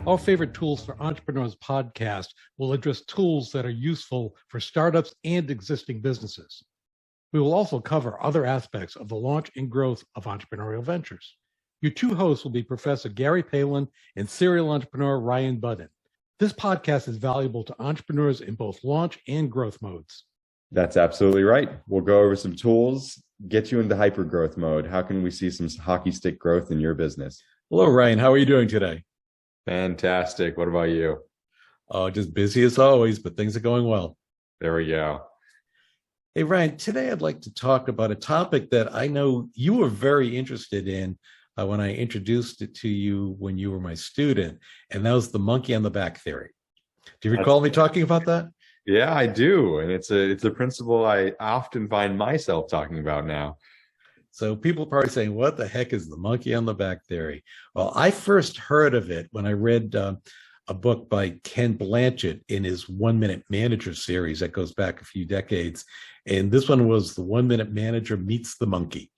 Our Favorite Tools for Entrepreneurs podcast will address tools that are useful for startups and existing businesses. We will also cover other aspects of the launch and growth of entrepreneurial ventures. Your two hosts will be Professor Gary Palin and serial entrepreneur Ryan Budden. This podcast is valuable to entrepreneurs in both launch and growth modes. That's absolutely right. We'll go over some tools, get you into hyper growth mode. How can we see some hockey stick growth in your business? Hello, Ryan. How are you doing today? Fantastic. What about you? Oh, just busy as always, but things are going well. There we go. Hey, Ryan, today I'd like to talk about a topic that I know you were very interested in when I introduced it to you when you were my student, and that was the monkey on the back theory. Do you recall me talking about that? Yeah, I do. And it's a principle I often find myself talking about now. So people are probably saying, what the heck is the monkey on the back theory? Well, I first heard of it when I read a book by Ken Blanchett in his 1 Minute Manager series that goes back a few decades. And this one was the 1 Minute Manager Meets the Monkey.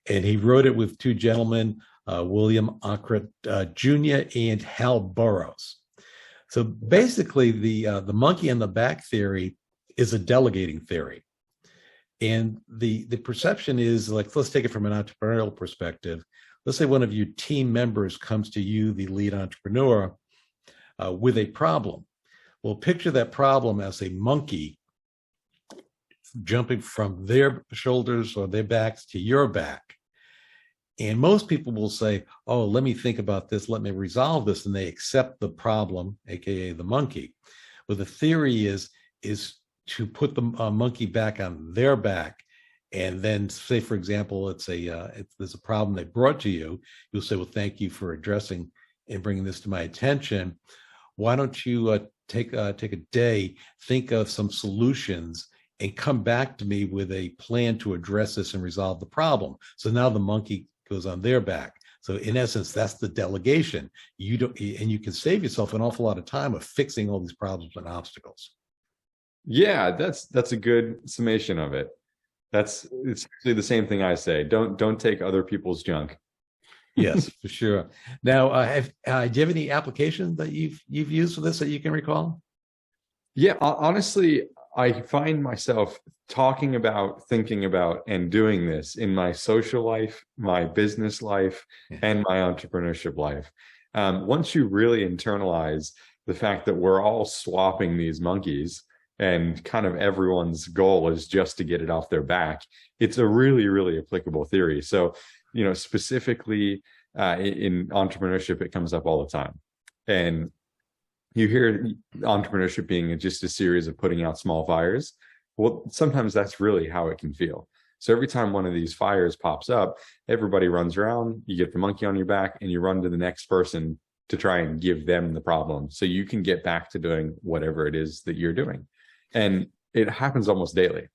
And he wrote it with two gentlemen, William Ockert Jr. and Hal Burrows. So basically, the monkey on the back theory is a delegating theory. And the perception is, like, let's take it from an entrepreneurial perspective. Let's say one of your team members comes to you, the lead entrepreneur, with a problem. Well, picture that problem as a monkey jumping from their shoulders or their backs to your back. And most people will say, oh, let me think about this, let me resolve this, and they accept the problem, aka the monkey. Well, the theory is to put the monkey back on their back, and then say, for example, if there's a problem they brought to you, you'll say, well, thank you for addressing and bringing this to my attention. Why don't you take a day, think of some solutions, and come back to me with a plan to address this and resolve the problem. So now the monkey goes on their back. So in essence, that's the delegation. And you can save yourself an awful lot of time of fixing all these problems and obstacles. Yeah, that's a good summation of it. It's actually the same thing I say. Don't take other people's junk. Yes, for sure. Now, do you have any applications that you've used for this that you can recall? Yeah, honestly, I find myself talking about, thinking about, and doing this in my social life, my business life, and my entrepreneurship life. Once you really internalize the fact that we're all swapping these monkeys, and kind of everyone's goal is just to get it off their back, it's a really, really applicable theory. So, specifically in entrepreneurship, it comes up all the time. And you hear entrepreneurship being just a series of putting out small fires. Well, sometimes that's really how it can feel. So every time one of these fires pops up, everybody runs around, you get the monkey on your back, and you run to the next person to try and give them the problem so you can get back to doing whatever it is that you're doing. And it happens almost daily.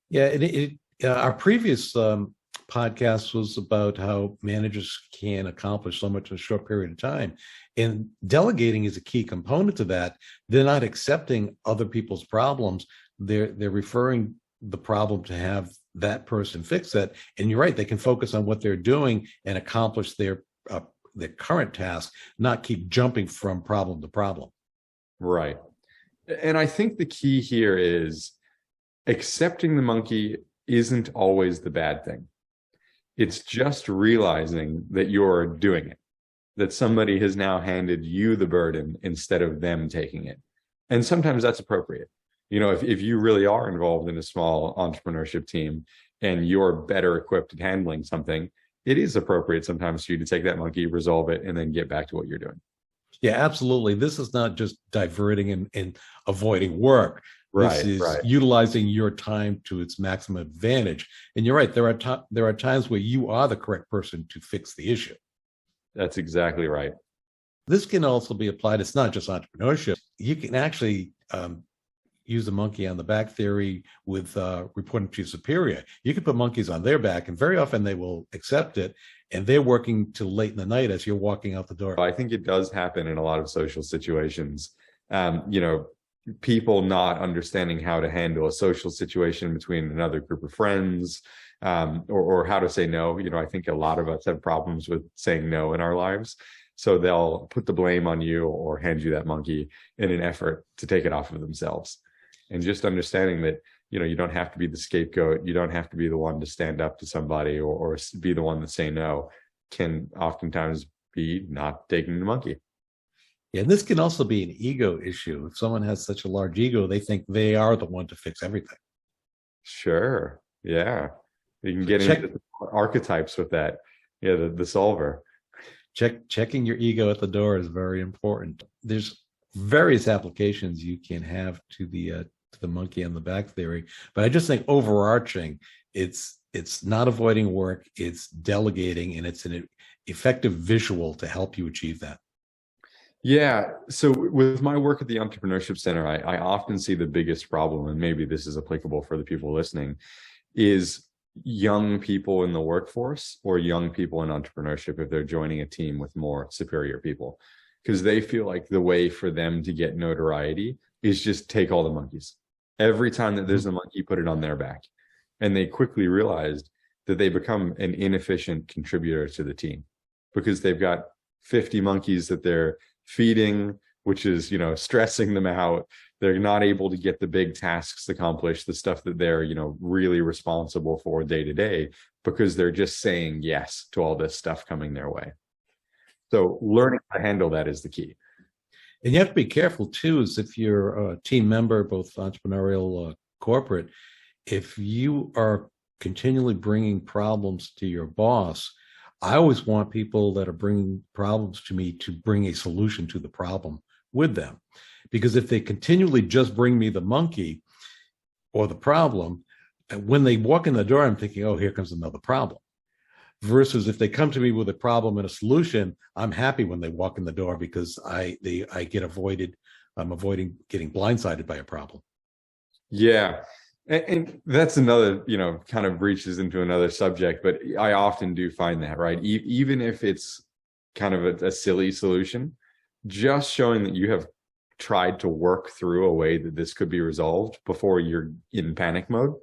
Yeah, our previous podcast was about how managers can accomplish so much in a short period of time. And delegating is a key component to that. They're not accepting other people's problems. They're referring the problem to have that person fix it. And you're right, they can focus on what they're doing and accomplish their current task, not keep jumping from problem to problem. Right. And I think the key here is accepting the monkey isn't always the bad thing. It's just realizing that you're doing it, that somebody has now handed you the burden instead of them taking it. And sometimes that's appropriate. If you really are involved in a small entrepreneurship team and you're better equipped at handling something, it is appropriate sometimes for you to take that monkey, resolve it, and then get back to what you're doing. Yeah, absolutely. This is not just diverting and avoiding work. Right, this is utilizing your time to its maximum advantage. And you're right. There are times where you are the correct person to fix the issue. That's exactly right. This can also be applied. It's not just entrepreneurship. You can actually use the monkey on the back theory with reporting to your superior. You can put monkeys on their back, and very often they will accept it. And they're working till late in the night as you're walking out the door. I think it does happen in a lot of social situations. People not understanding how to handle a social situation between another group of friends, or how to say no. I think a lot of us have problems with saying no in our lives. So they'll put the blame on you or hand you that monkey in an effort to take it off of themselves. And just understanding that, you don't have to be the scapegoat. You don't have to be the one to stand up to somebody or be the one to say no, can oftentimes be not taking the monkey. Yeah, and this can also be an ego issue. If someone has such a large ego, they think they are the one to fix everything. Sure. Yeah. You can get into archetypes with that. Yeah, the solver. Checking your ego at the door is very important. There's various applications you can have to the monkey on the back theory, but I just think overarching, it's not avoiding work, it's delegating, and it's an effective visual to help you achieve that. Yeah. So with my work at the Entrepreneurship Center, I often see the biggest problem, and maybe this is applicable for the people listening, is young people in the workforce or young people in entrepreneurship if they're joining a team with more superior people, because they feel like the way for them to get notoriety is just take all the monkeys. Every time that there's a monkey, put it on their back. And they quickly realized that they become an inefficient contributor to the team because they've got 50 monkeys that they're feeding, which is, stressing them out. They're not able to get the big tasks accomplished, the stuff that they're, really responsible for day to day, because they're just saying yes to all this stuff coming their way. So learning how to handle that is the key. And you have to be careful too, is if you're a team member, both entrepreneurial or corporate, if you are continually bringing problems to your boss, I always want people that are bringing problems to me to bring a solution to the problem with them. Because if they continually just bring me the monkey or the problem, when they walk in the door, I'm thinking, oh, here comes another problem. Versus if they come to me with a problem and a solution, I'm happy when they walk in the door because I'm avoiding getting blindsided by a problem. Yeah. And that's another, kind of breaches into another subject, but I often do find that, right? Even if it's kind of a silly solution, just showing that you have tried to work through a way that this could be resolved before you're in panic mode,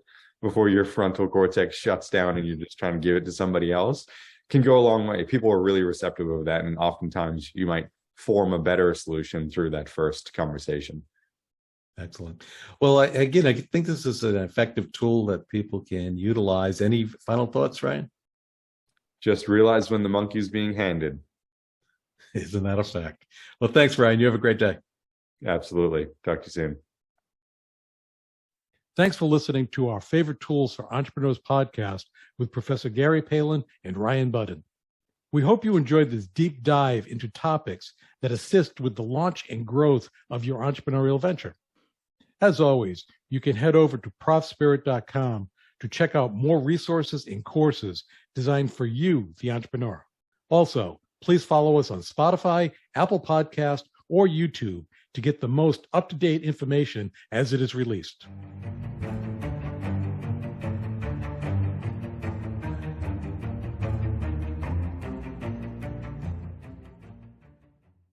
before your frontal cortex shuts down and you're just trying to give it to somebody else, can go a long way. People are really receptive of that. And oftentimes you might form a better solution through that first conversation. Excellent. Well, I think this is an effective tool that people can utilize. Any final thoughts, Ryan? Just realize when the monkey's being handed. Isn't that a fact? Well, thanks, Ryan. You have a great day. Absolutely. Talk to you soon. Thanks for listening to our Favorite Tools for Entrepreneurs podcast with Professor Gary Palin and Ryan Budden. We hope you enjoyed this deep dive into topics that assist with the launch and growth of your entrepreneurial venture. As always, you can head over to ProfSpirit.com to check out more resources and courses designed for you, the entrepreneur. Also, please follow us on Spotify, Apple Podcast, or YouTube to get the most up-to-date information as it is released.